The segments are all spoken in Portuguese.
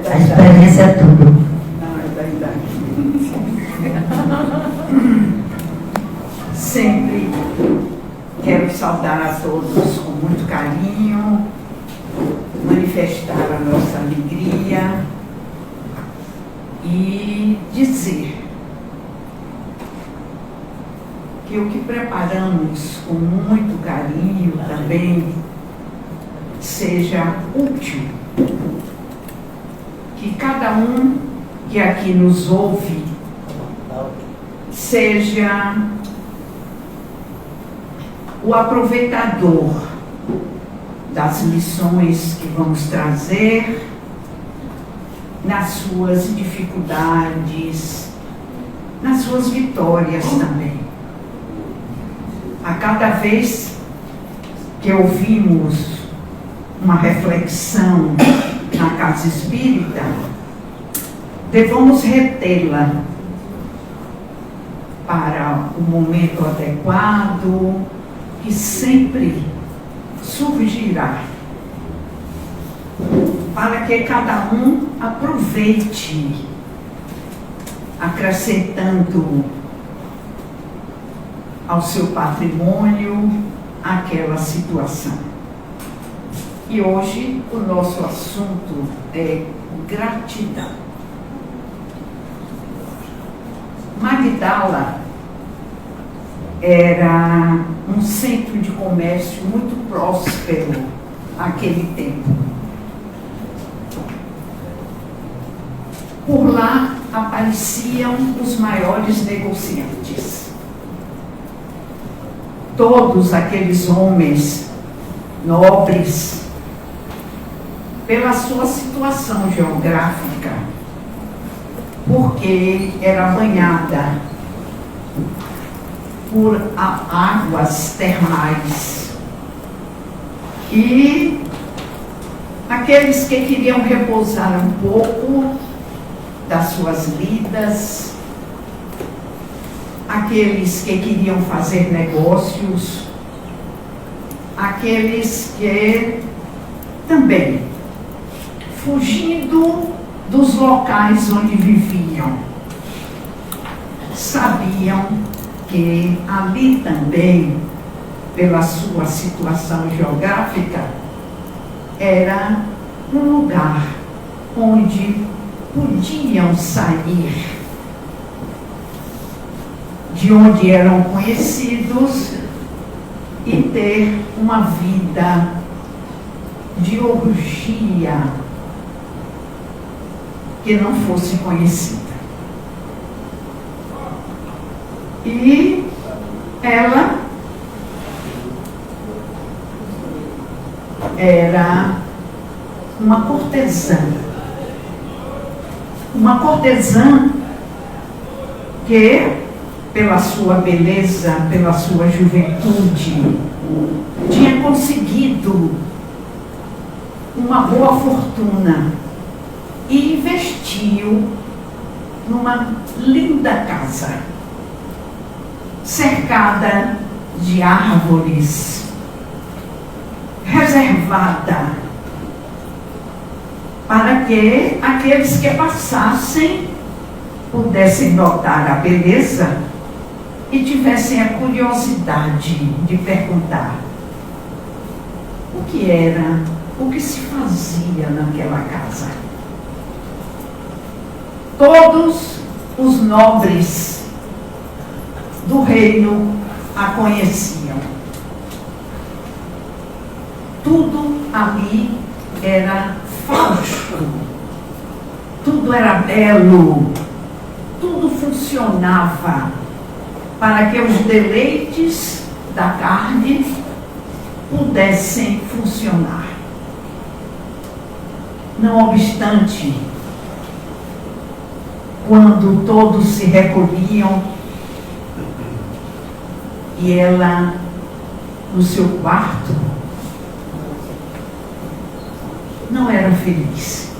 A experiência é tudo. Não, é da idade. Sempre quero saudar a todos com muito carinho, manifestar a nossa alegria e dizer que o que preparamos com muito carinho também seja útil. Que cada um que aqui nos ouve seja o aproveitador das lições que vamos trazer nas suas dificuldades, nas suas vitórias também. A cada vez que ouvimos uma reflexão na casa espírita, devemos retê-la para o momento adequado que sempre surgirá, para que cada um aproveite, acrescentando ao seu patrimônio aquela situação. E hoje o nosso assunto é gratidão. Magdala era um centro de comércio muito próspero naquele tempo. Por lá apareciam os maiores negociantes. Todos aqueles homens nobres, pela sua situação geográfica, porque era banhada por águas termais. E aqueles que queriam repousar um pouco das suas lidas, aqueles que queriam fazer negócios, aqueles que também, fugindo dos locais onde viviam, sabiam que ali também, pela sua situação geográfica, era um lugar onde podiam sair de onde eram conhecidos e ter uma vida de orgia que não fosse conhecida. E ela era uma cortesã que, pela sua beleza, pela sua juventude, tinha conseguido uma boa fortuna e investiu numa linda casa, cercada de árvores, reservada para que aqueles que passassem pudessem notar a beleza e tivessem a curiosidade de perguntar o que era, o que se fazia naquela casa. Todos os nobres do reino a conheciam. Tudo ali era fausto, tudo era belo, tudo funcionava para que os deleites da carne pudessem funcionar. Não obstante, quando todos se recolhiam e ela no seu quarto não era feliz.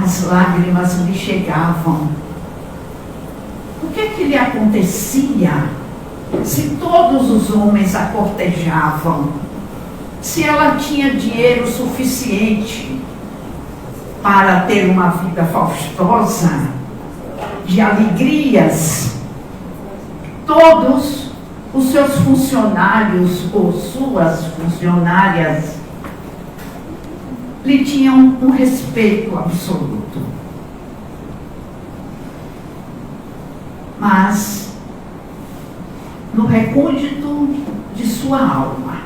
As lágrimas lhe chegavam. O que lhe acontecia se todos os homens a cortejavam? Se ela tinha dinheiro suficiente para ter uma vida faustosa, de alegrias, todos os seus funcionários ou suas funcionárias lhe tinham um respeito absoluto. Mas, no recôndito de sua alma,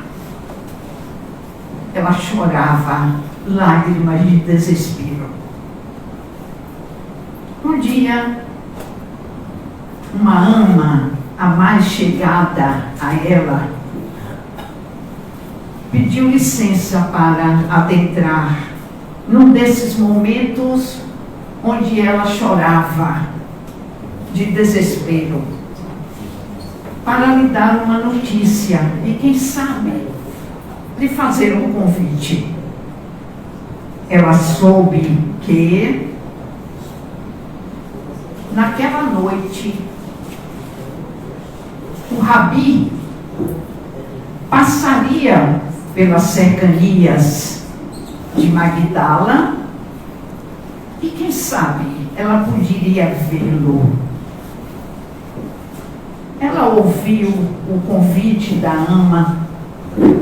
ela chorava lágrimas de desespero. Um dia, uma ama, a mais chegada a ela, pediu licença para adentrar num desses momentos onde ela chorava de desespero, para lhe dar uma notícia e, quem sabe, lhe fazer um convite. Ela soube que, naquela noite, o Rabi passaria pelas cercanias de Magdala e, quem sabe, ela poderia vê-lo. Ela ouviu o convite da ama,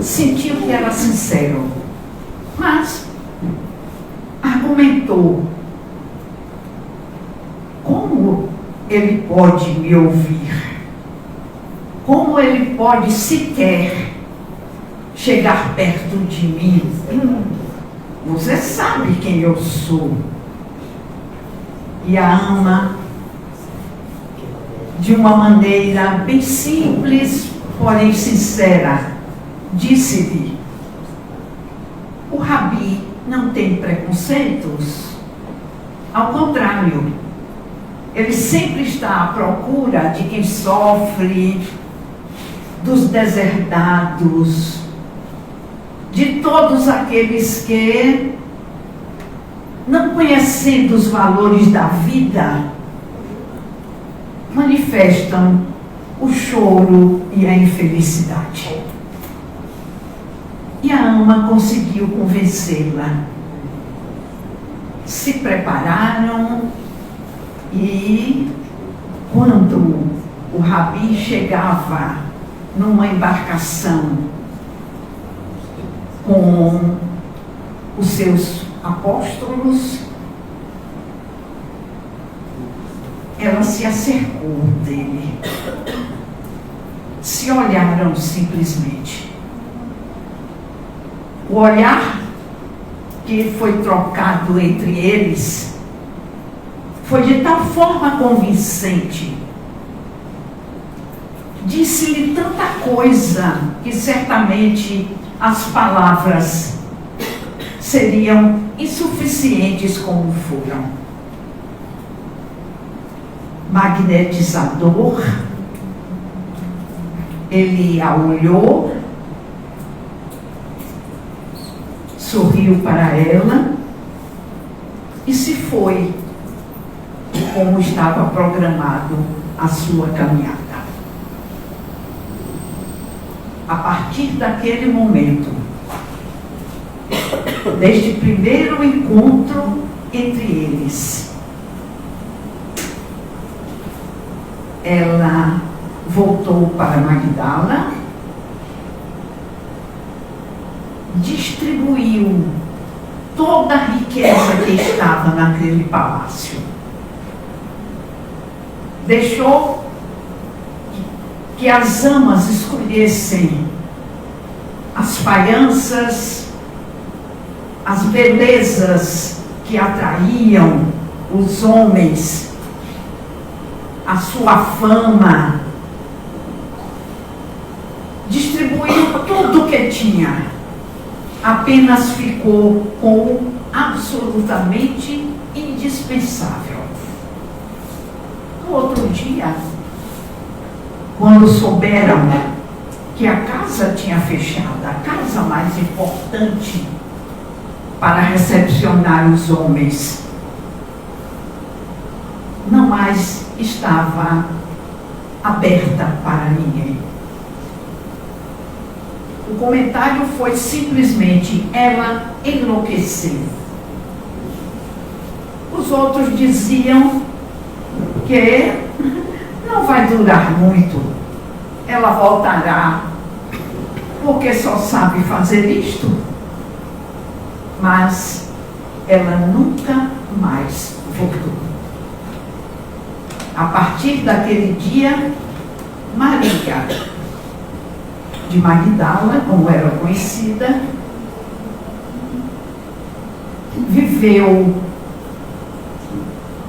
sentiu que era sincero, mas argumentou: como ele pode me ouvir? Como ele pode sequer chegar perto de mim? Você sabe quem eu sou. E a ama, de uma maneira bem simples, porém sincera, disse-lhe: o Rabi não tem preconceitos. Ao contrário, ele sempre está à procura de quem sofre, dos deserdados, de todos aqueles que, não conhecendo os valores da vida, manifestam o choro e a infelicidade. E a ama conseguiu convencê-la. Se prepararam e, quando o Rabi chegava numa embarcação com os seus apóstolos, ela se acercou dele. Se olharam simplesmente. O olhar que foi trocado entre eles foi de tal forma convincente, disse-lhe tanta coisa, que certamente as palavras seriam insuficientes como foram. Magnetizador, ele a olhou, sorriu para ela e se foi, como estava programado a sua caminhada. A partir daquele momento, deste primeiro encontro entre eles, ela voltou para Magdala, distribuiu toda a riqueza que estava naquele palácio, deixou que as amas escolhessem as faianças, as belezas que atraíam os homens, a sua fama, distribuiu tudo o que tinha, apenas ficou com o absolutamente indispensável. No outro dia, quando souberam que a casa tinha fechado, a casa mais importante para recepcionar os homens, não mais estava aberta para ninguém. O comentário foi simplesmente: ela enlouqueceu. Os outros diziam que não vai durar muito, ela voltará, porque só sabe fazer isto. Mas ela nunca mais voltou. A partir daquele dia, Maria de Magdala, como era conhecida, viveu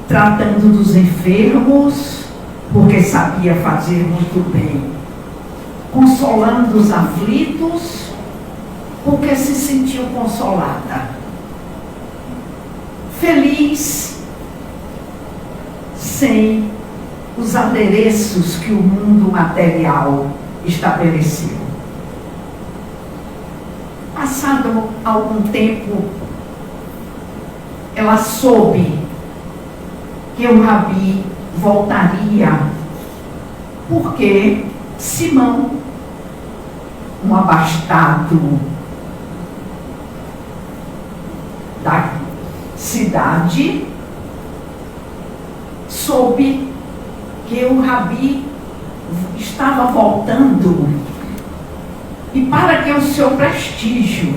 tratando dos enfermos, porque sabia fazer muito bem, consolando os aflitos, porque se sentiu consolada, feliz, sem os adereços que o mundo material estabeleceu. Passado algum tempo, ela soube que o Rabi voltaria, porque Simão, um abastado da cidade, soube que o Rabi estava voltando, e para que o seu prestígio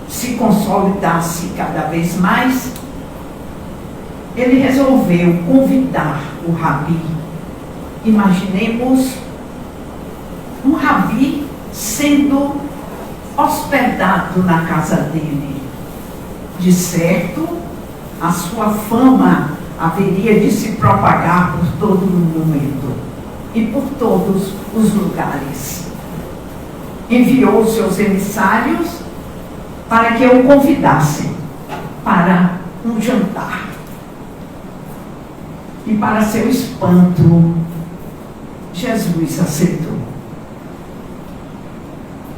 se consolidasse cada vez mais, ele resolveu convidar o Rabi. Imaginemos um Rabi sendo hospedado na casa dele. De certo, a sua fama haveria de se propagar por todo o mundo e por todos os lugares. Enviou seus emissários para que o convidassem para um jantar. E para seu espanto, Jesus aceitou.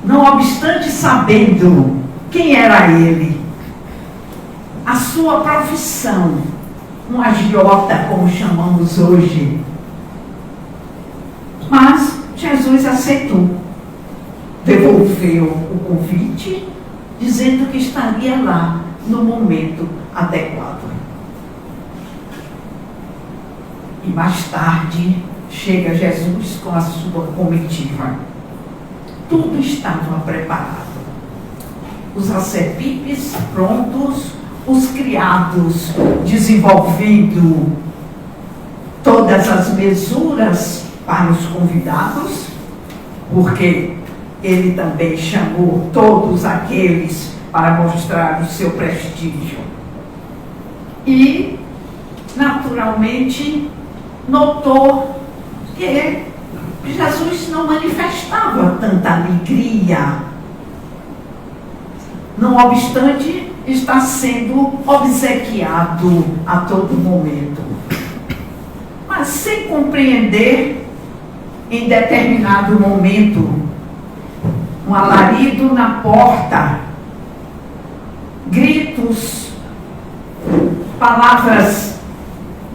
Não obstante sabendo quem era ele, a sua profissão, um agiota, como chamamos hoje. Mas Jesus aceitou, devolveu o convite, dizendo que estaria lá no momento adequado. E mais tarde chega Jesus com a sua comitiva. Tudo estava preparado. Os acepipes prontos, os criados desenvolvendo todas as mesuras para os convidados, porque ele também chamou todos aqueles para mostrar o seu prestígio. E, naturalmente, notou que Jesus não manifestava tanta alegria, não obstante está sendo obsequiado a todo momento. Mas sem compreender, em determinado momento, um alarido na porta, gritos, palavras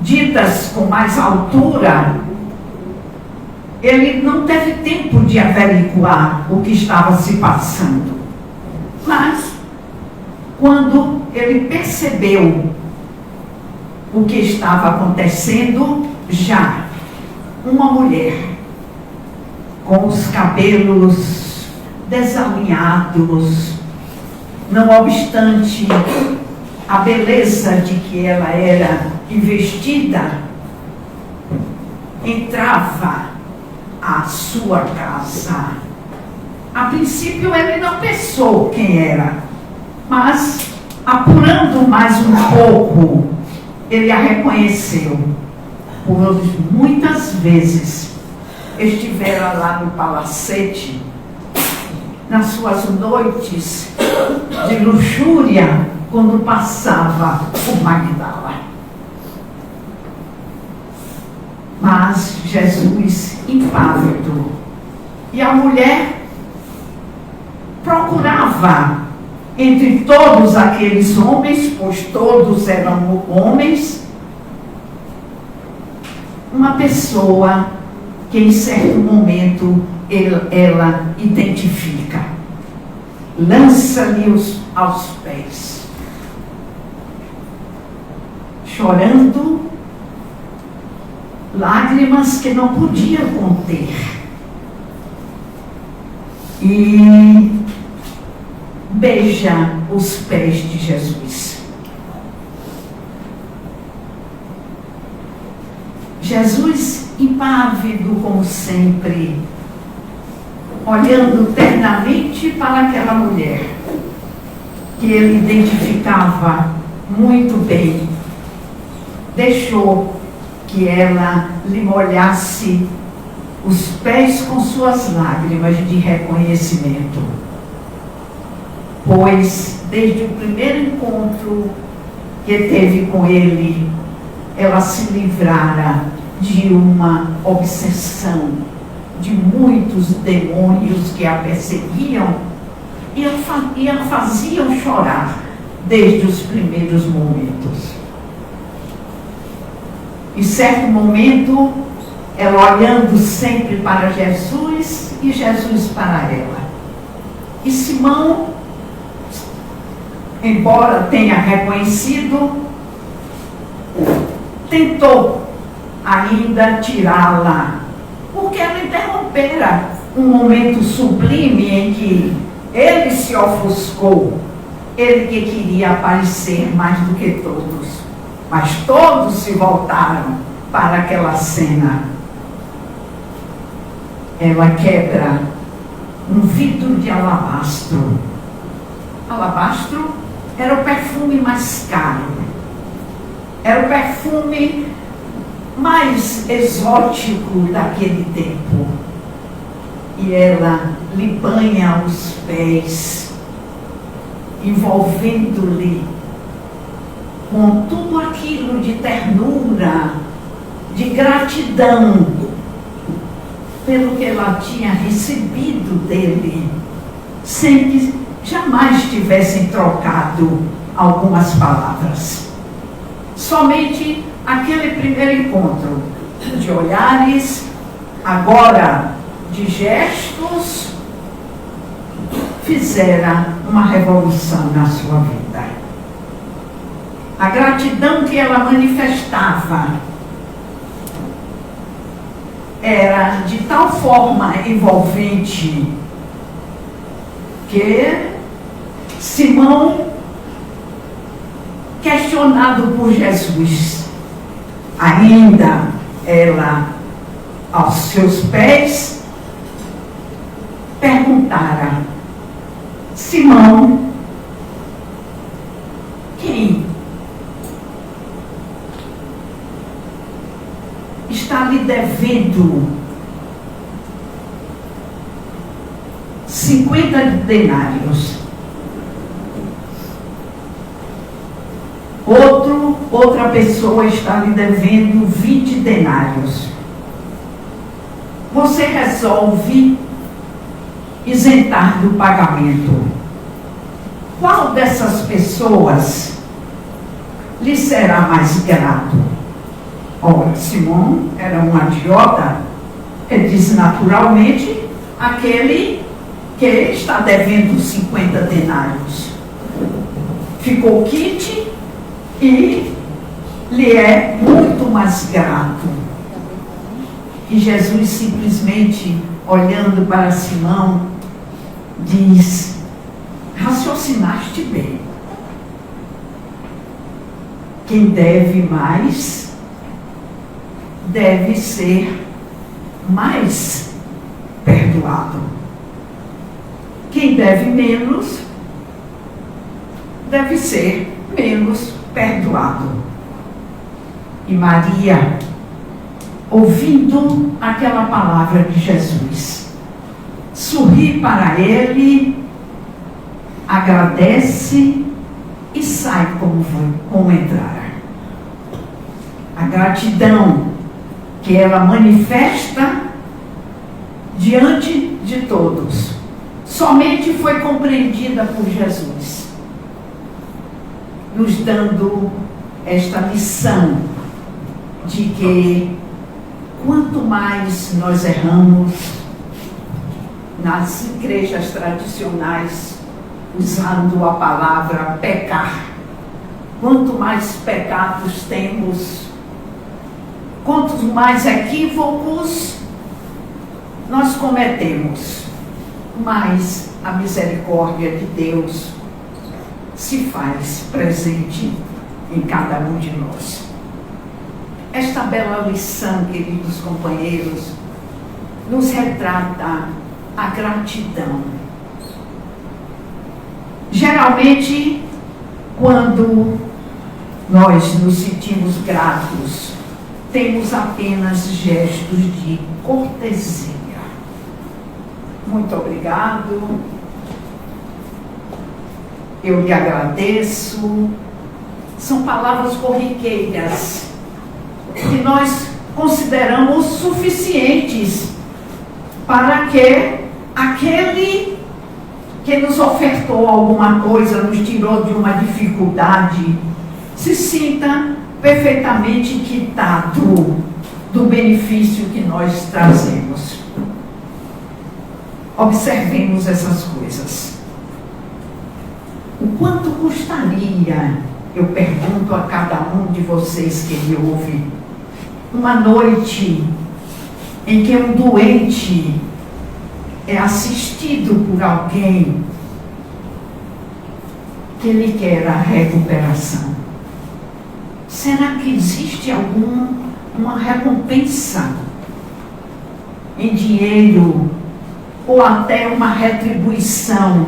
ditas com mais altura, ele não teve tempo de averiguar o que estava se passando. Mas, quando ele percebeu o que estava acontecendo, já uma mulher com os cabelos desalinhados, não obstante a beleza de que ela era investida, entrava à sua casa. A princípio ele não pensou quem era, mas apurando mais um pouco, ele a reconheceu, pois muitas vezes estivera lá no palacete, nas suas noites de luxúria, quando passava por Magdala. Mas Jesus, impávido, e a mulher procurava entre todos aqueles homens, pois todos eram homens, uma pessoa que em certo momento ela identifica, lança-lhe aos pés, chorando, lágrimas que não podia conter. E beija os pés de Jesus. Jesus, impávido como sempre, olhando ternamente para aquela mulher, que ele identificava muito bem, deixou que ela lhe molhasse os pés com suas lágrimas de reconhecimento. Pois, desde o primeiro encontro que teve com ele, ela se livrara de uma obsessão, de muitos demônios que a perseguiam e a faziam chorar desde os primeiros momentos. Em certo momento, ela olhando sempre para Jesus e Jesus para ela. E Simão, embora tenha reconhecido, tentou ainda tirá-la, porque ela interrompera um momento sublime em que ele se ofuscou, ele que queria aparecer mais do que todos, mas todos se voltaram para aquela cena. Ela quebra um vidro de alabastro. Alabastro era o perfume mais caro, era o perfume mais exótico daquele tempo. E ela lhe banha os pés, envolvendo-lhe com tudo aquilo de ternura, de gratidão, pelo que ela tinha recebido dele, sem que jamais tivessem trocado algumas palavras. Somente aquele primeiro encontro de olhares, agora de gestos, fizera uma revolução na sua vida. A gratidão que ela manifestava era de tal forma envolvente que Simão, questionado por Jesus, ainda ela aos seus pés, perguntara: Simão, quem está lhe devendo 50 denários? Outra pessoa está lhe devendo 20 denários. Você resolve isentar do pagamento. Qual dessas pessoas lhe será mais grato? Ora, Simão era um agiota. Ele diz naturalmente aquele que está devendo 50 denários. Ficou quite e lhe é muito mais grato. E Jesus simplesmente, olhando para Simão, diz: raciocinaste bem. Quem deve mais, deve ser mais perdoado. Quem deve menos, deve ser menos perdoado. E Maria, ouvindo aquela palavra de Jesus, sorri para ele, agradece e sai como entrar. A gratidão que ela manifesta diante de todos somente foi compreendida por Jesus, nos dando esta lição de que quanto mais nós erramos nas igrejas tradicionais, usando a palavra pecar, quanto mais pecados temos, quantos mais equívocos nós cometemos, mais a misericórdia de Deus se faz presente em cada um de nós. Esta bela lição, queridos companheiros, nos retrata a gratidão. Geralmente, quando nós nos sentimos gratos, temos apenas gestos de cortesia. Muito obrigado, eu lhe agradeço. São palavras corriqueiras que nós consideramos suficientes para que aquele que nos ofertou alguma coisa, nos tirou de uma dificuldade, se sinta perfeitamente quitado do benefício que nós trazemos. Observemos essas coisas. O quanto custaria, eu pergunto a cada um de vocês que me ouve, uma noite em que um doente é assistido por alguém que lhe quer a recuperação? Será que existe uma recompensa em dinheiro ou até uma retribuição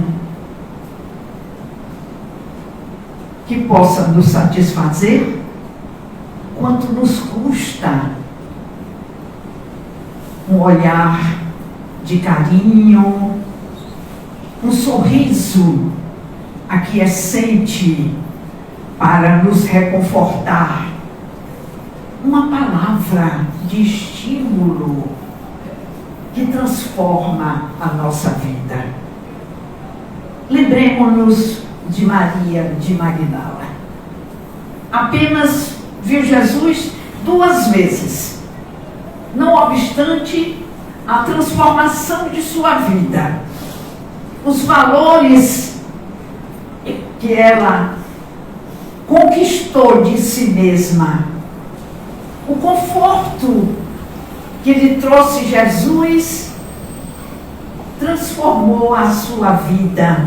que possa nos satisfazer? Quanto nos custa um olhar de carinho, um sorriso aquiescente para nos reconfortar, uma palavra de estímulo que transforma a nossa vida. Lembremos-nos de Maria de Magdala. Apenas viu Jesus 2 vezes. Não obstante a transformação de sua vida, os valores que ela conquistou de si mesma, o conforto que lhe trouxe Jesus, transformou a sua vida,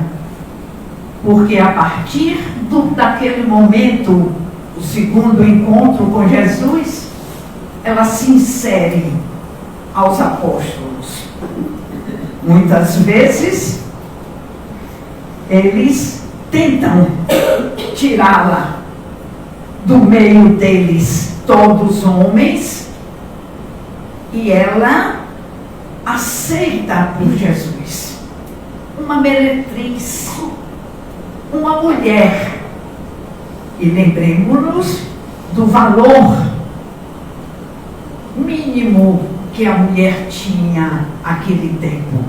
porque a partir daquele momento, o segundo encontro com Jesus, ela se insere aos apóstolos. Muitas vezes, eles tentam tirá-la do meio deles, todos homens, e ela aceita por Jesus. Uma meretriz, uma mulher. E lembremos-nos do valor mínimo que a mulher tinha naquele tempo.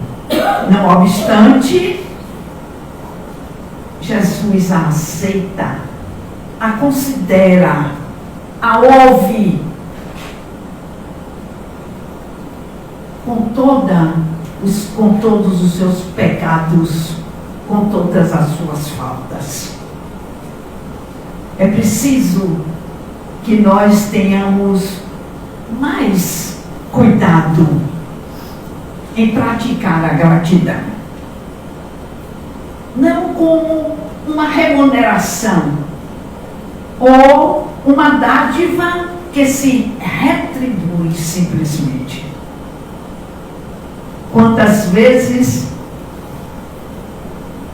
Não obstante, Jesus a aceita, a considera, a ouve com todos os seus pecados, com todas as suas faltas. É preciso que nós tenhamos mais cuidado em praticar a gratidão. Não como uma remuneração ou uma dádiva que se retribui simplesmente. Quantas vezes,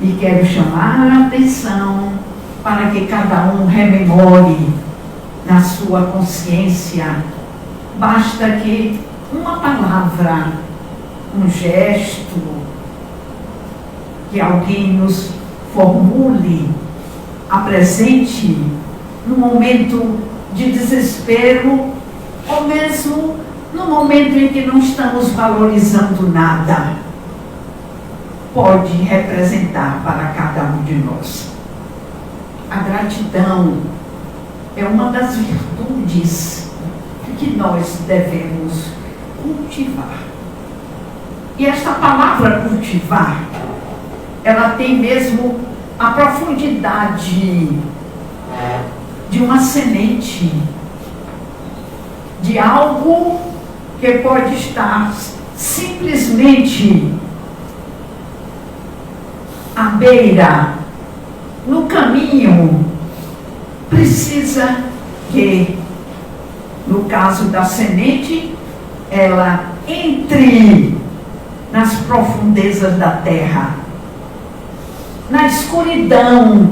e quero chamar a atenção para que cada um rememore na sua consciência, basta que uma palavra, um gesto, que alguém nos formule, apresente no momento de desespero, ou mesmo no momento em que não estamos valorizando nada, pode representar para cada um de nós. A gratidão é uma das virtudes que nós devemos cultivar. E esta palavra cultivar, ela tem mesmo a profundidade de uma semente, de algo que pode estar simplesmente à beira, no caminho, precisa que, no caso da semente, ela entre nas profundezas da terra, na escuridão,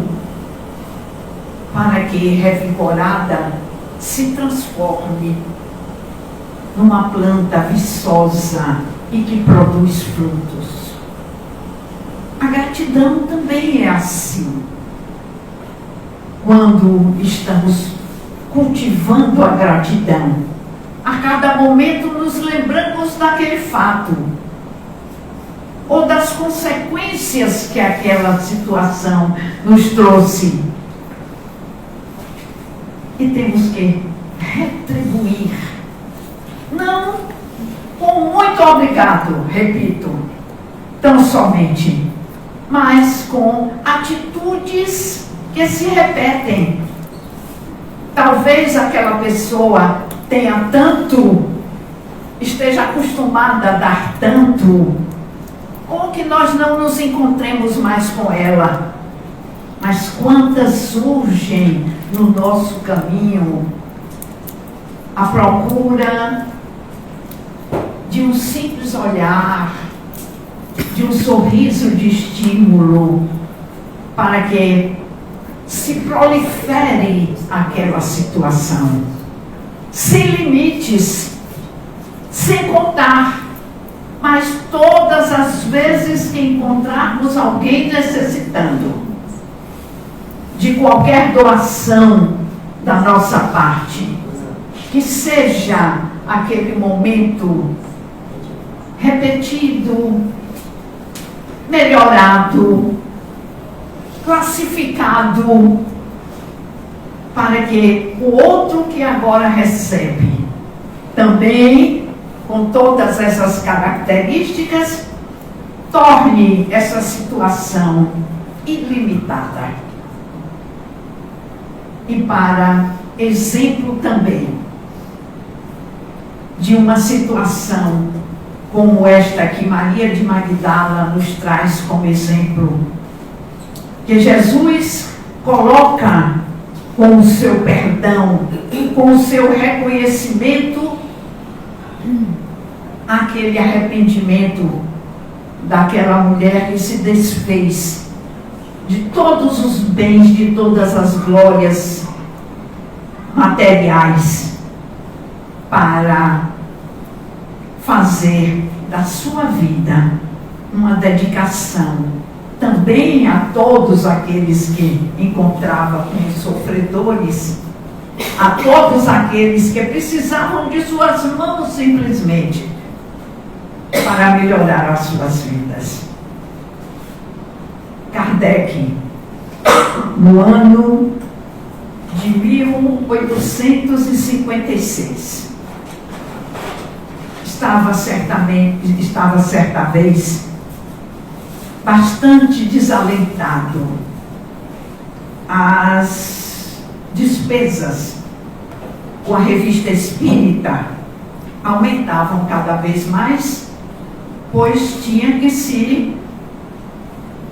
para que, revigorada, se transforme numa planta viçosa e que produz frutos. A gratidão também é assim. Quando estamos cultivando a gratidão, a cada momento nos lembramos daquele fato, ou das consequências que aquela situação nos trouxe. E temos que retribuir, não com muito obrigado, repito, tão somente, mas com atitudes que se repetem. Talvez aquela pessoa tenha tanto, esteja acostumada a dar tanto, ou que nós não nos encontremos mais com ela. Mas quantas surgem no nosso caminho à procura de um simples olhar, de um sorriso de estímulo, para que se prolifere aquela situação, sem limites, sem contar, mas todas as vezes que encontrarmos alguém necessitando de qualquer doação da nossa parte, que seja aquele momento repetido, melhorado, classificado, para que o outro que agora recebe, também com todas essas características, torne essa situação ilimitada. E para exemplo também de uma situação como esta que Maria de Magdala nos traz como exemplo, que Jesus coloca com o seu perdão, com o seu reconhecimento, aquele arrependimento daquela mulher que se desfez de todos os bens, de todas as glórias materiais, para fazer da sua vida uma dedicação também a todos aqueles que encontrava como sofredores, a todos aqueles que precisavam de suas mãos simplesmente para melhorar as suas vidas. Kardec, no ano de 1856, estava certa vez bastante desalentado. As despesas com a revista espírita aumentavam cada vez mais, pois tinha que se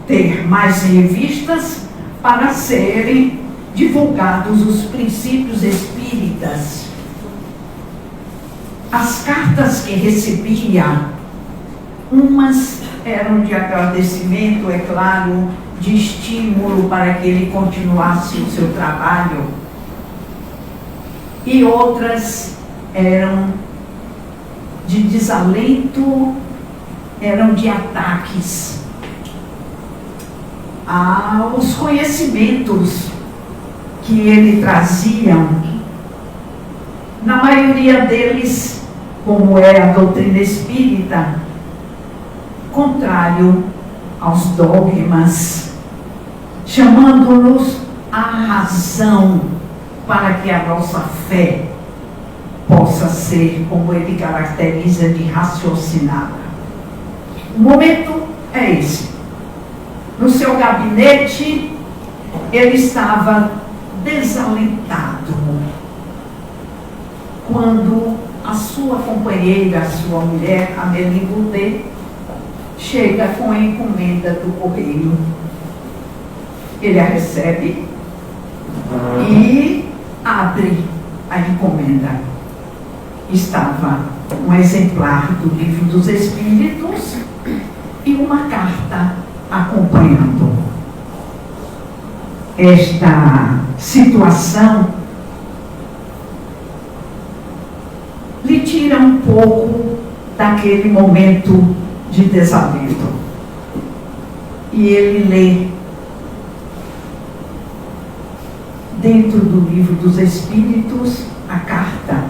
ter mais revistas para serem divulgados os princípios espíritas. As cartas que recebia, umas eram de agradecimento, é claro, de estímulo para que ele continuasse o seu trabalho, e outras eram de desalento, eram de ataques aos conhecimentos que ele trazia. Na maioria deles, como é a doutrina espírita, contrário aos dogmas, chamando-nos à razão para que a nossa fé possa ser, como ele caracteriza, de raciocinada. O momento é esse. No seu gabinete, ele estava desalentado quando a sua companheira, a sua mulher, a Melibudê, chega com a encomenda do correio. Ele a recebe e abre a encomenda. Estava um exemplar do Livro dos Espíritos e uma carta acompanhando. Esta situação lhe tira um pouco daquele momento de desalento. E ele lê dentro do Livro dos Espíritos a carta,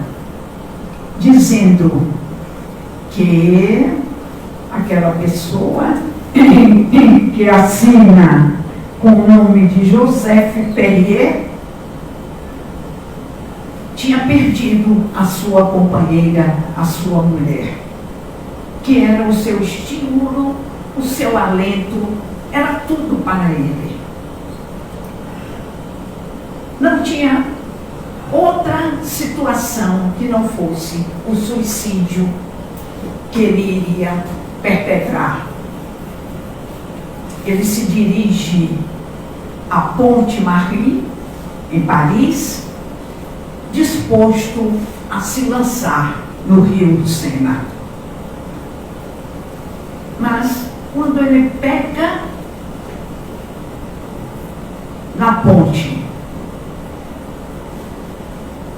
dizendo que aquela pessoa que assina com o nome de Joseph Perrier tinha perdido a sua companheira, a sua mulher, que era o seu estímulo, o seu alento, era tudo para ele. Não tinha outra situação que não fosse o suicídio que ele iria perpetrar. Ele se dirige à Ponte Marie, em Paris, disposto a se lançar no rio Sena. Mas, quando ele pega na ponte,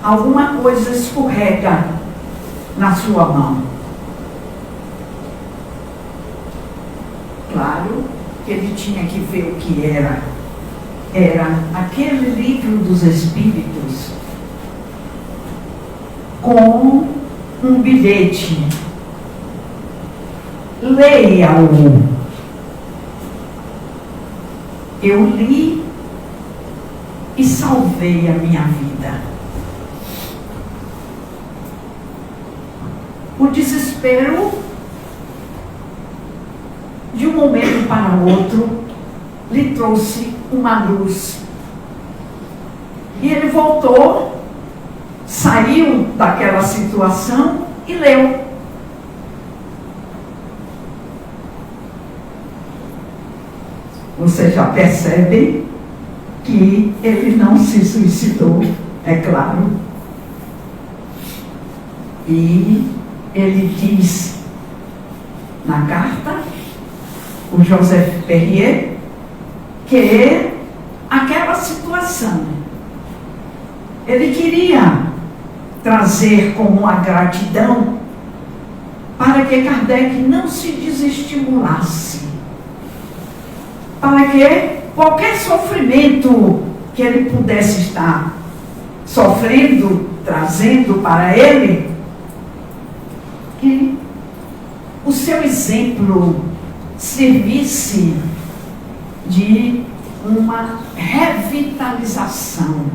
alguma coisa escorrega na sua mão. Claro que ele tinha que ver o que era. Era aquele Livro dos Espíritos com um bilhete. Leia-o. Eu li e salvei a minha vida. O desespero, de um momento para o outro, lhe trouxe uma luz. E ele voltou, saiu daquela situação e leu. Você já percebe que ele não se suicidou, é claro. E ele diz na carta, o Joseph Perrier, que aquela situação ele queria trazer como uma gratidão para que Kardec não se desestimulasse, para que qualquer sofrimento que ele pudesse estar sofrendo, trazendo para ele, que o seu exemplo servisse de uma revitalização.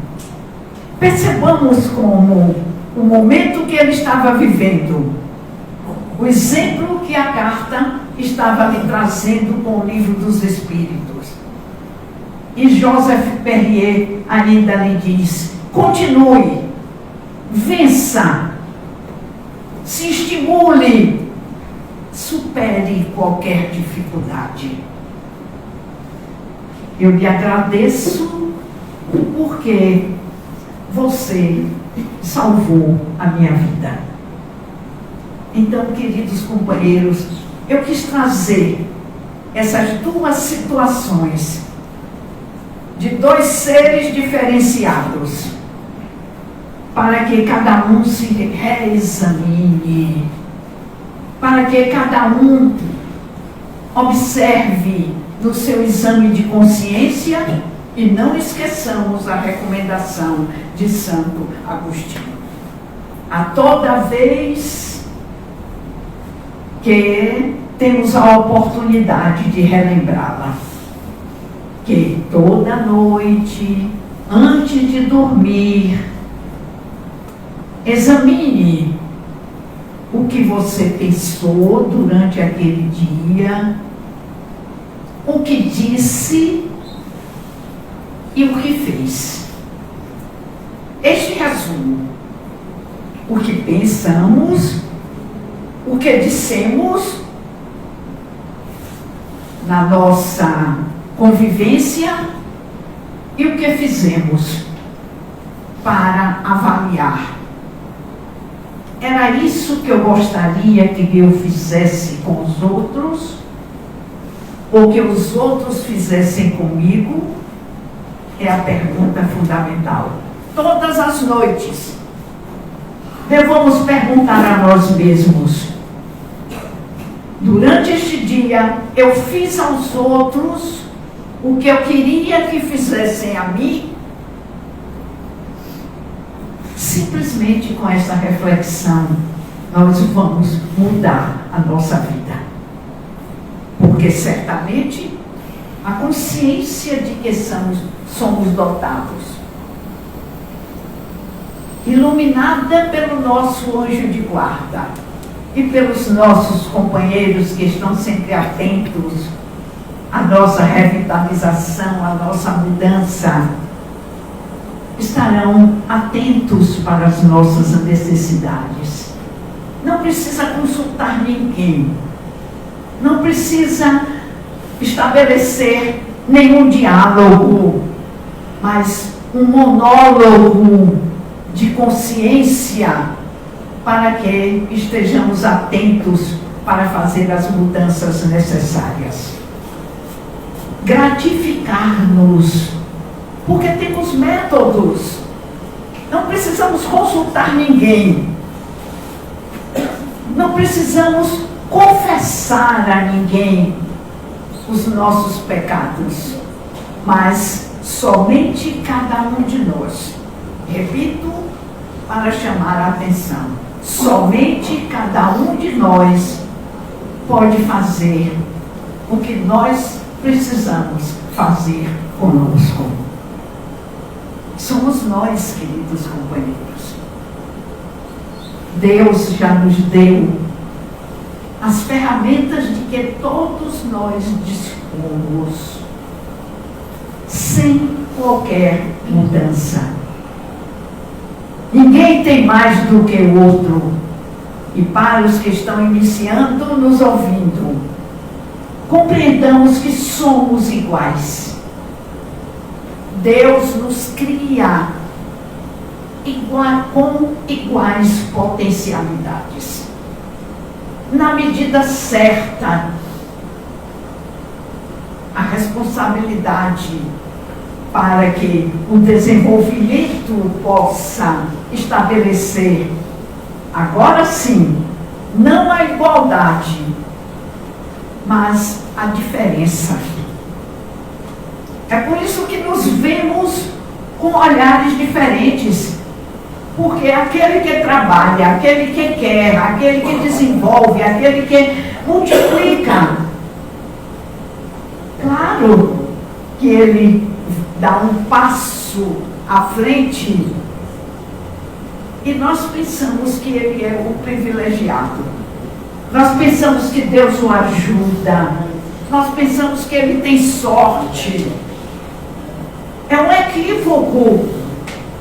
Percebamos como o momento que ele estava vivendo, o exemplo que a carta estava lhe trazendo com o Livro dos Espíritos. E Joseph Perrier ainda lhe diz: continue, vença, se estimule, supere qualquer dificuldade. Eu lhe agradeço porque você salvou a minha vida. Então, queridos companheiros, eu quis trazer essas duas situações de dois seres diferenciados, para que cada um se reexamine, para que cada um observe no seu exame de consciência, e não esqueçamos a recomendação de Santo Agostinho. A toda vez que temos a oportunidade de relembrá-la, que toda noite, antes de dormir, examine o que você pensou durante aquele dia, o que disse e o que fez. este resumo: o que pensamos, o que dissemos na nossa convivência e o que fizemos para avaliar. Era isso que eu gostaria que eu fizesse com os outros, ou que os outros fizessem comigo? É a pergunta fundamental. Todas as noites, devemos perguntar a nós mesmos: durante este dia, eu fiz aos outros o que eu queria que fizessem a mim? Simplesmente com essa reflexão, nós vamos mudar a nossa vida. Porque certamente a consciência de que somos dotados, iluminada pelo nosso anjo de guarda e pelos nossos companheiros que estão sempre atentos à nossa revitalização, à nossa mudança, estarão atentos para as nossas necessidades. Não precisa consultar ninguém, não precisa estabelecer nenhum diálogo, mas um monólogo de consciência para que estejamos atentos para fazer as mudanças necessárias. Gratificar-nos, porque temos métodos, não precisamos consultar ninguém, não precisamos confessar a ninguém os nossos pecados, mas somente cada um de nós. Repito, para chamar a atenção: somente cada um de nós pode fazer o que nós precisamos fazer conosco. Somos nós, queridos companheiros. Deus já nos deu as ferramentas de que todos nós dispomos, sem qualquer mudança. Ninguém tem mais do que o outro. E para os que estão iniciando, nos ouvindo, compreendamos que somos iguais. Deus nos cria com iguais potencialidades. Na medida certa, a responsabilidade para que o desenvolvimento possa estabelecer, agora sim, não a igualdade, mas a diferença. É por isso que nos vemos com olhares diferentes, porque aquele que trabalha, aquele que quer, aquele que desenvolve, aquele que multiplica, claro que ele dá um passo à frente e nós pensamos que ele é o privilegiado. Nós pensamos que Deus o ajuda. Nós pensamos que ele tem sorte. É um equívoco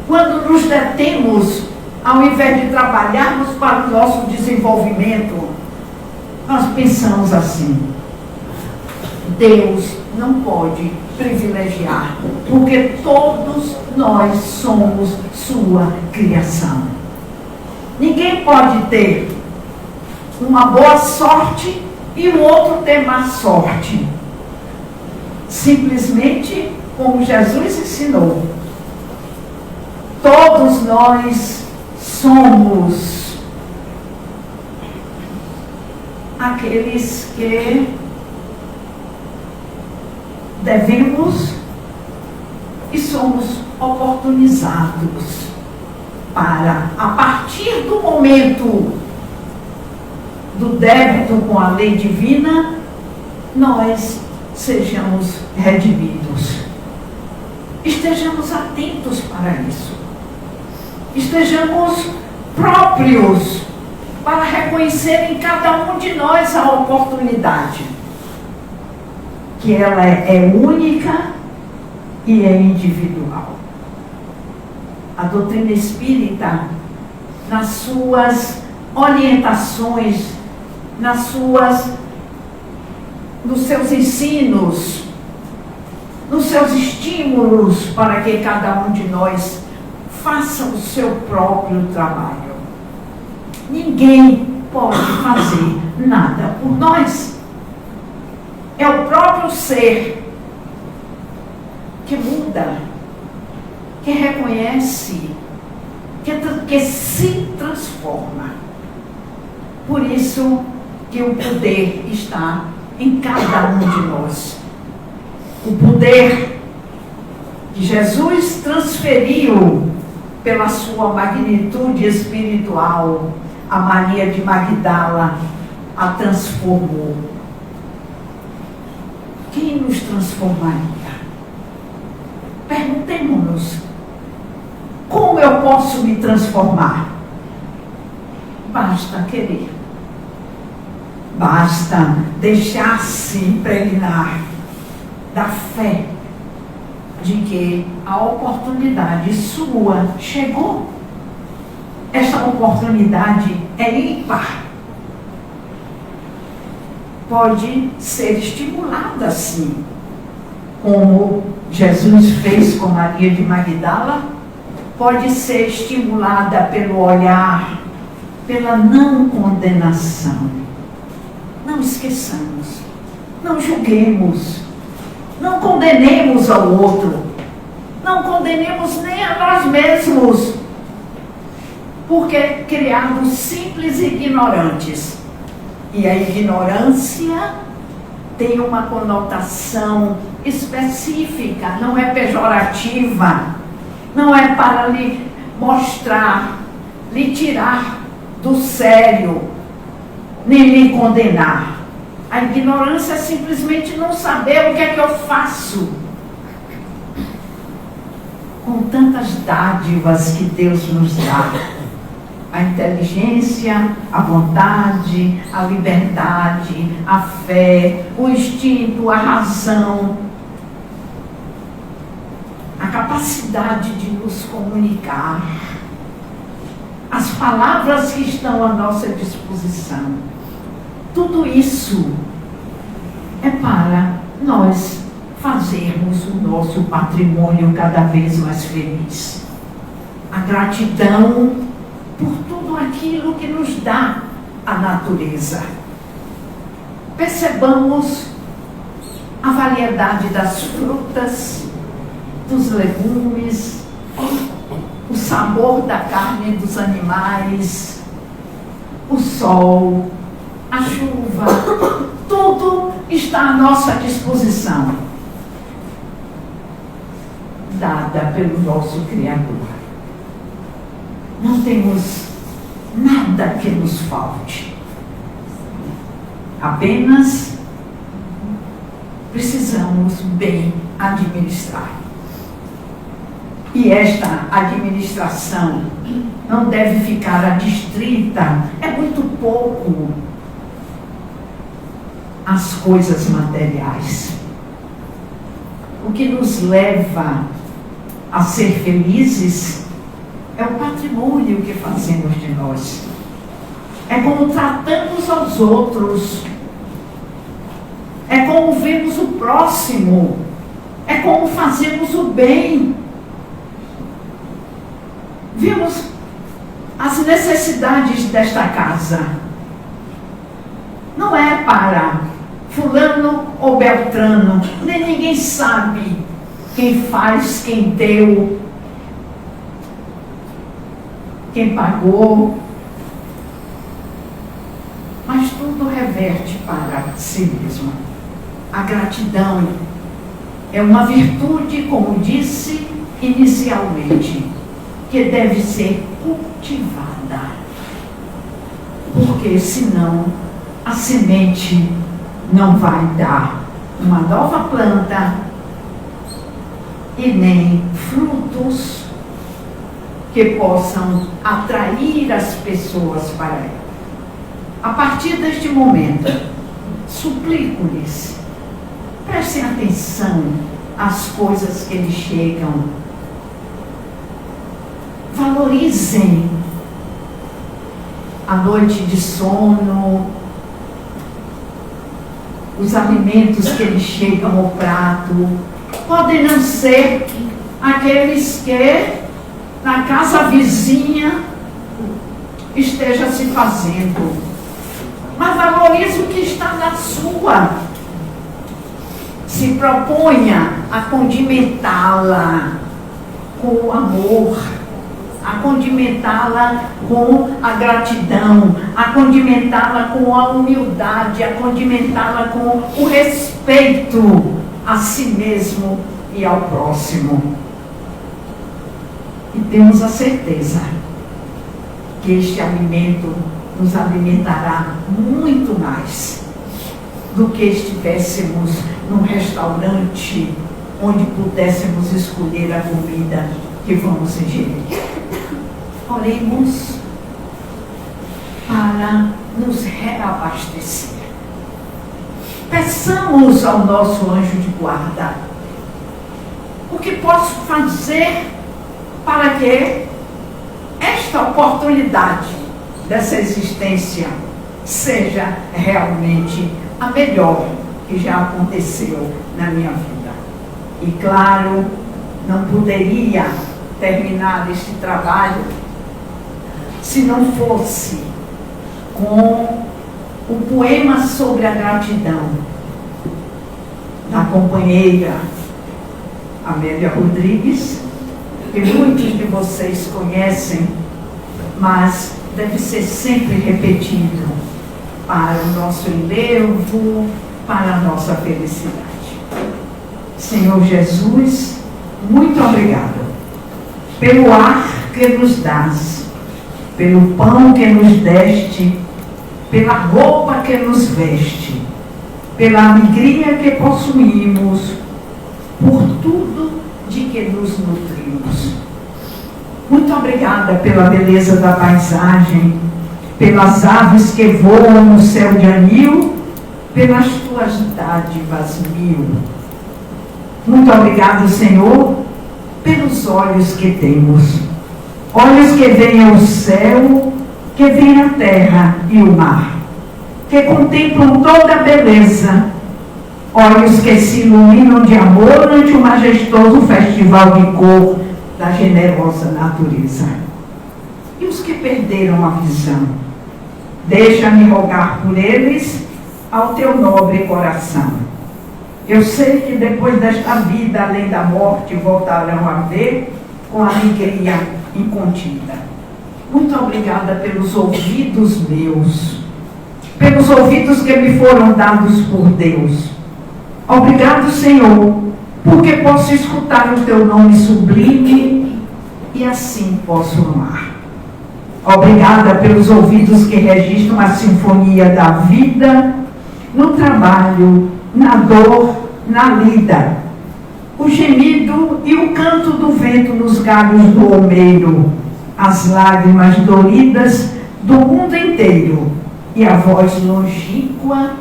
quando nos detemos, ao invés de trabalharmos para o nosso desenvolvimento. Nós pensamos assim: Deus não pode privilegiar, porque todos nós somos sua criação. Ninguém pode ter uma boa sorte e o outro ter má sorte. Simplesmente como Jesus ensinou. Todos nós somos aqueles que devemos e somos oportunizados para, a partir do momento do débito com a lei divina, nós sejamos redimidos. Estejamos atentos para isso. Estejamos próprios para reconhecer em cada um de nós a oportunidade, que ela é única e é individual. a doutrina espírita, nas suas orientações, nos seus ensinos, nos seus estímulos para que cada um de nós faça o seu próprio trabalho. Ninguém pode fazer nada por nós. É o próprio ser que muda, que reconhece, que se transforma. Por isso que o poder está em cada um de nós. O poder que Jesus transferiu pela sua magnitude espiritual, a Maria de Magdala a transformou. Quem nos transformaria? Perguntemos-nos, como eu posso me transformar? Basta querer. Basta deixar-se impregnar da fé de que a oportunidade sua chegou. Esta oportunidade é ímpar. Pode ser estimulada sim, como Jesus fez com Maria de Magdala. Pode ser estimulada pelo olhar, pela não condenação. Não esqueçamos, não julguemos, não condenemos ao outro, não condenemos nem a nós mesmos, porque criados simples e ignorantes. E a ignorância tem uma conotação específica, não é pejorativa, não é para lhe mostrar, lhe tirar do sério, nem lhe condenar. A ignorância é simplesmente não saber o que é que eu faço com tantas dádivas que Deus nos dá. A inteligência, a vontade, a liberdade, a fé, o instinto, a razão, a capacidade de nos comunicar, as palavras que estão à nossa disposição. Tudo isso é para nós fazermos o nosso patrimônio cada vez mais feliz. A gratidão por tudo aquilo que nos dá a natureza. Percebamos a variedade das frutas, dos legumes, o sabor da carne dos animais, o sol, a chuva, tudo está à nossa disposição, dada pelo nosso Criador. Não temos nada que nos falte. Apenas precisamos bem administrar. E esta administração não deve ficar adstrita, é muito pouco, às coisas materiais. O que nos leva a ser felizes é o patrimônio que fazemos de nós. É como tratamos aos outros. É como vemos o próximo. É como fazemos o bem. Vimos as necessidades desta casa. Não é para fulano ou beltrano. Nem ninguém sabe quem faz, quem deu, quem pagou, mas tudo reverte para si mesmo. A gratidão é uma virtude, como disse inicialmente, que deve ser cultivada, porque senão a semente não vai dar uma nova planta e nem frutos que possam atrair as pessoas para ela. A partir deste momento, suplico-lhes, prestem atenção às coisas que lhes chegam. Valorizem a noite de sono, os alimentos que lhes chegam ao prato. Podem não ser aqueles que na casa vizinha esteja se fazendo, mas valorize o que está na sua. Se proponha a condimentá-la com o amor, a condimentá-la com a gratidão, a condimentá-la com a humildade, a condimentá-la com o respeito a si mesmo e ao próximo. E temos a certeza que este alimento nos alimentará muito mais do que estivéssemos num restaurante onde pudéssemos escolher a comida que vamos ingerir. Oremos para nos reabastecer. Peçamos ao nosso anjo de guarda: o que posso fazer para que esta oportunidade dessa existência seja realmente a melhor que já aconteceu na minha vida? E claro, não poderia terminar este trabalho se não fosse com o poema sobre a gratidão da companheira Amélia Rodrigues, que muitos de vocês conhecem, mas deve ser sempre repetido para o nosso enlevo, para a nossa felicidade. Senhor Jesus, muito obrigado pelo ar que nos dás, pelo pão que nos deste, pela roupa que nos veste, pela alegria que possuímos, por tudo de que nos nutrimos. Muito obrigada pela beleza da paisagem, pelas aves que voam no céu de anil, pelas tuas dádivas mil. Muito obrigado, Senhor, pelos olhos que temos, olhos que veem o céu, que veem a terra e o mar, que contemplam toda a beleza, olhos que se iluminam de amor ante o majestoso festival de cor da generosa natureza. E os que perderam a visão, deixa-me rogar por eles ao teu nobre coração. Eu sei que depois desta vida, além da morte, voltarão a ver com alegria incontida. Muito obrigada pelos ouvidos meus, pelos ouvidos que me foram dados por Deus. Obrigado, Senhor, porque posso escutar o teu nome sublime e assim posso amar. Obrigada pelos ouvidos que registram a sinfonia da vida, no trabalho, na dor, na lida, o gemido e o canto do vento nos galhos do olmeiro, as lágrimas doridas do mundo inteiro e a voz longínqua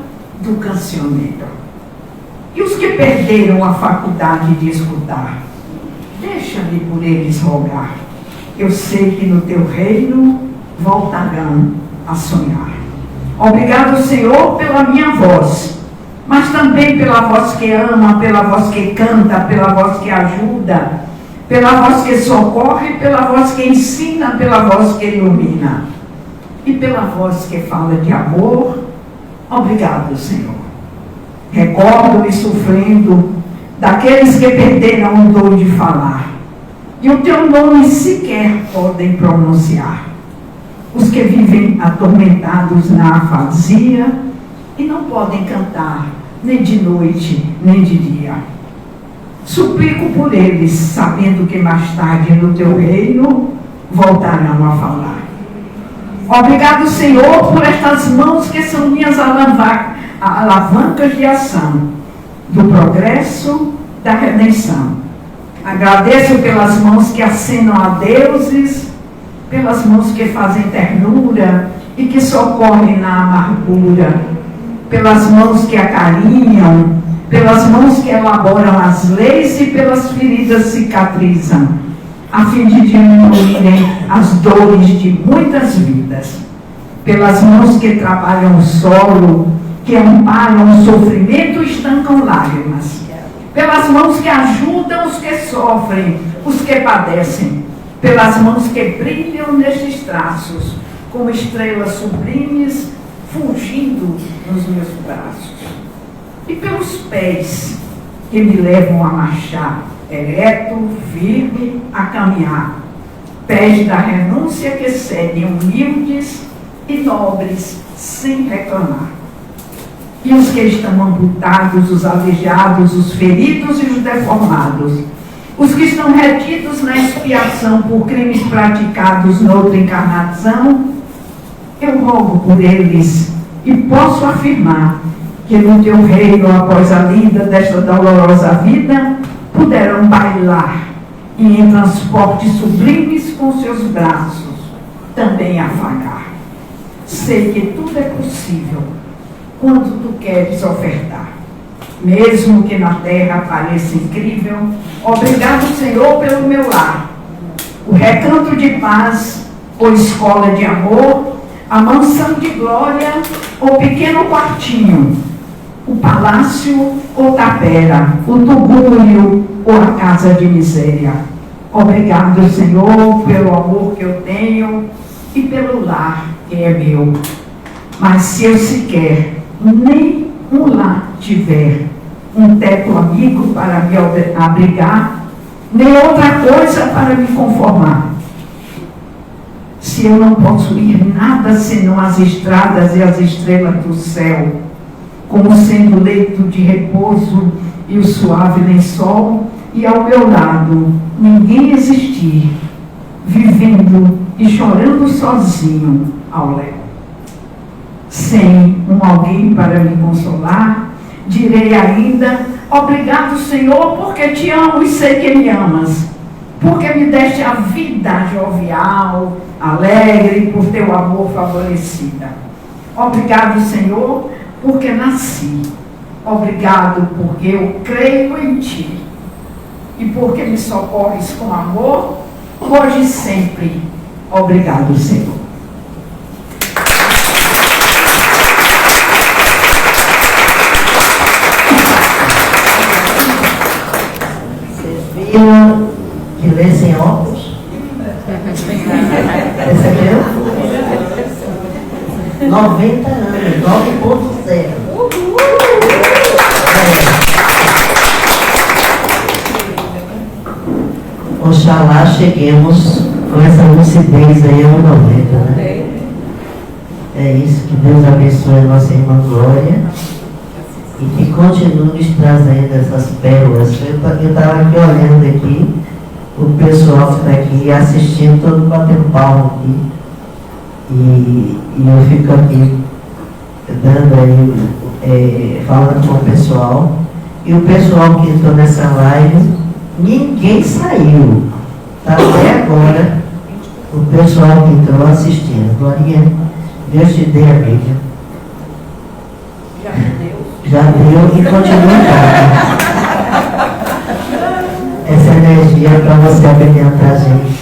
do cancioneiro. E os que perderam a faculdade de escutar, deixa-me por eles rogar. Eu sei que no teu reino voltarão a sonhar. Obrigado, Senhor, pela minha voz, mas também pela voz que ama, pela voz que canta, pela voz que ajuda, pela voz que socorre, pela voz que ensina, pela voz que ilumina e pela voz que fala de amor. Obrigado, Senhor. Recordo-me sofrendo daqueles que perderam o dom de falar e o teu nome sequer podem pronunciar. Os que vivem atormentados na afasia e não podem cantar nem de noite nem de dia. Suplico por eles, sabendo que mais tarde no teu reino voltarão a falar. Obrigado, Senhor, por estas mãos que são minhas alavancas de ação, do progresso, da redenção. Agradeço pelas mãos que acenam a deuses, pelas mãos que fazem ternura e que socorrem na amargura, pelas mãos que acarinham, pelas mãos que elaboram as leis e pelas feridas cicatrizam. a fim de diminuírem as dores de muitas vidas, pelas mãos que trabalham o solo, que amparam o sofrimento e estancam lágrimas, pelas mãos que ajudam os que sofrem, os que padecem, pelas mãos que brilham nestes traços, como estrelas sublimes, fugindo nos meus braços, e pelos pés que me levam a marchar, ereto, firme, a caminhar, pés da renúncia que seguem humildes e nobres, sem reclamar. E os que estão amputados, os aleijados, os feridos e os deformados, os que estão retidos na expiação por crimes praticados noutra encarnação, eu rogo por eles e posso afirmar que no teu reino, após a lida desta dolorosa vida, puderam bailar e em transportes sublimes com seus braços também afagar. Sei que tudo é possível quando tu queres ofertar. Mesmo que na terra pareça incrível, obrigado, Senhor, pelo meu lar, o recanto de paz ou escola de amor, a mansão de glória ou pequeno quartinho, o palácio ou tapera, o tugúrio ou a casa de miséria. Obrigado, Senhor, pelo amor que eu tenho e pelo lar que é meu. Mas se eu sequer nem um lar tiver, um teto amigo para me abrigar, nem outra coisa para me conformar, se eu não possuir nada senão as estradas e as estrelas do céu, como sendo leito de repouso e o suave lençol, e ao meu lado ninguém existir, vivendo e chorando sozinho ao léu. Sem um alguém para me consolar, direi ainda, obrigado, Senhor, porque te amo e sei que me amas, porque me deste a vida jovial, alegre, por teu amor favorecida. Obrigado, Senhor, porque nasci. Obrigado porque eu creio em ti. E porque me socorres com amor, hoje e sempre. Obrigado, Senhor. Vocês viram que lê sem óculos? Percebeu? 90 anos, 9.0. Oxalá cheguemos com essa lucidez aí aos 90, né? É isso, que Deus abençoe a nossa irmã Glória e que continue nos trazendo essas pérolas. Eu estava aqui olhando aqui, o pessoal que está aqui assistindo, todo batendo palmo aqui. E eu fico aqui dando aí, falando com o pessoal. E o pessoal que entrou nessa live, ninguém saiu. Tá até agora o pessoal que entrou assistindo. Glorinha, Deus te dê a Bíblia. Já deu e continua dando. Essa energia é para você abrilhantar a gente,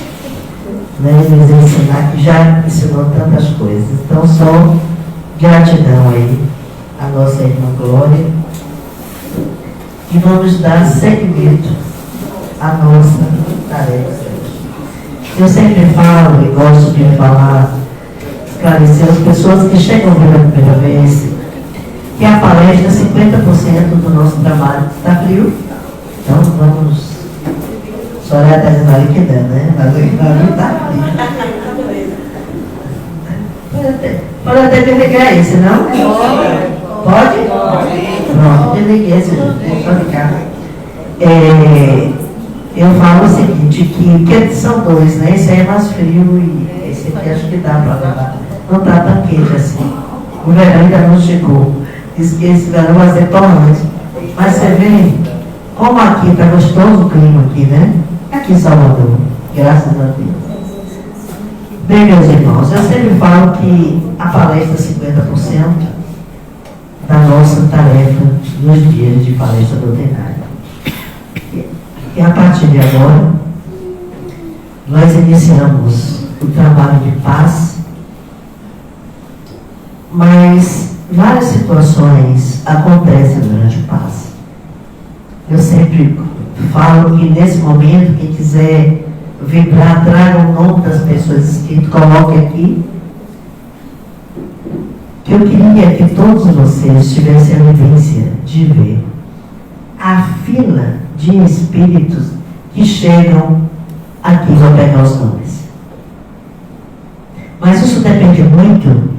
né, e nos ensinar, que já ensinou tantas coisas. Então, só gratidão aí à nossa irmã Glória. E vamos dar seguimento à nossa tarefa. Eu sempre falo e gosto de falar, esclarecer as pessoas que chegam pela primeira vez, que a palestra é 50% do nosso trabalho. Está frio? Então, vamos. A senhora está dizendo ali que dá, né? Mas o equipamento está frio. Pode até desligar esse, não? Pode? Pronto, desliguei esse, deixa eu ficar. Eu falo o seguinte, que são dois, né? Esse aí é mais frio e esse aqui acho que dá para levar. Não está tão quente assim. O verão ainda não chegou. Diz que esse verão vai ser torrante. Mas você vê como aqui está gostoso o clima aqui, né? Aqui em Salvador, graças a Deus. Bem, meus irmãos, eu sempre falo que a palestra é 50% da nossa tarefa nos dias de palestra doutrinária. E a partir de agora, nós iniciamos o trabalho de paz, mas várias situações acontecem durante o paz. Eu sempre falo que nesse momento, quem quiser vibrar, traga o nome das pessoas escritas, coloque aqui. Que eu queria que todos vocês tivessem a vivência de ver a fila de espíritos que chegam aqui para pegar os nomes. Mas isso depende muito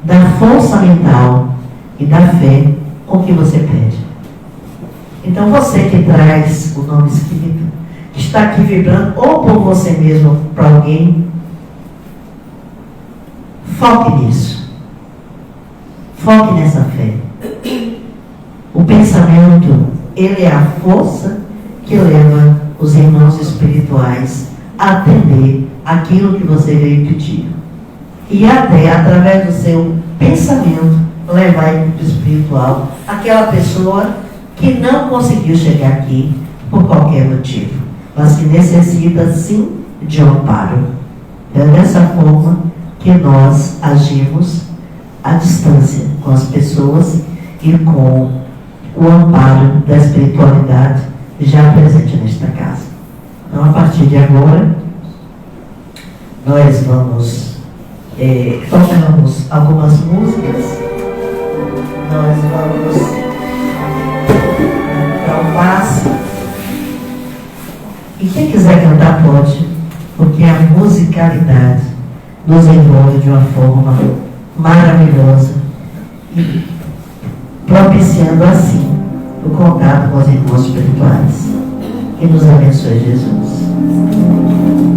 da força mental e da fé com que você pede. Então você que traz o nome escrito, que está aqui vibrando, ou por você mesmo, para alguém, foque nisso. Foque nessa fé. O pensamento, ele é a força que leva os irmãos espirituais a atender aquilo que você veio pedir. E até, através do seu pensamento, levar para o espiritual aquela pessoa que não conseguiu chegar aqui por qualquer motivo, mas que necessita, sim, de um amparo. É dessa forma que nós agimos à distância com as pessoas e com o amparo da espiritualidade já presente nesta casa. Então, a partir de agora, nós vamos tocamos algumas músicas, nós vamos para o passe, e quem quiser cantar pode, porque a musicalidade nos envolve de uma forma maravilhosa, e propiciando assim o contato com os irmãos espirituais. Que nos abençoe, Jesus.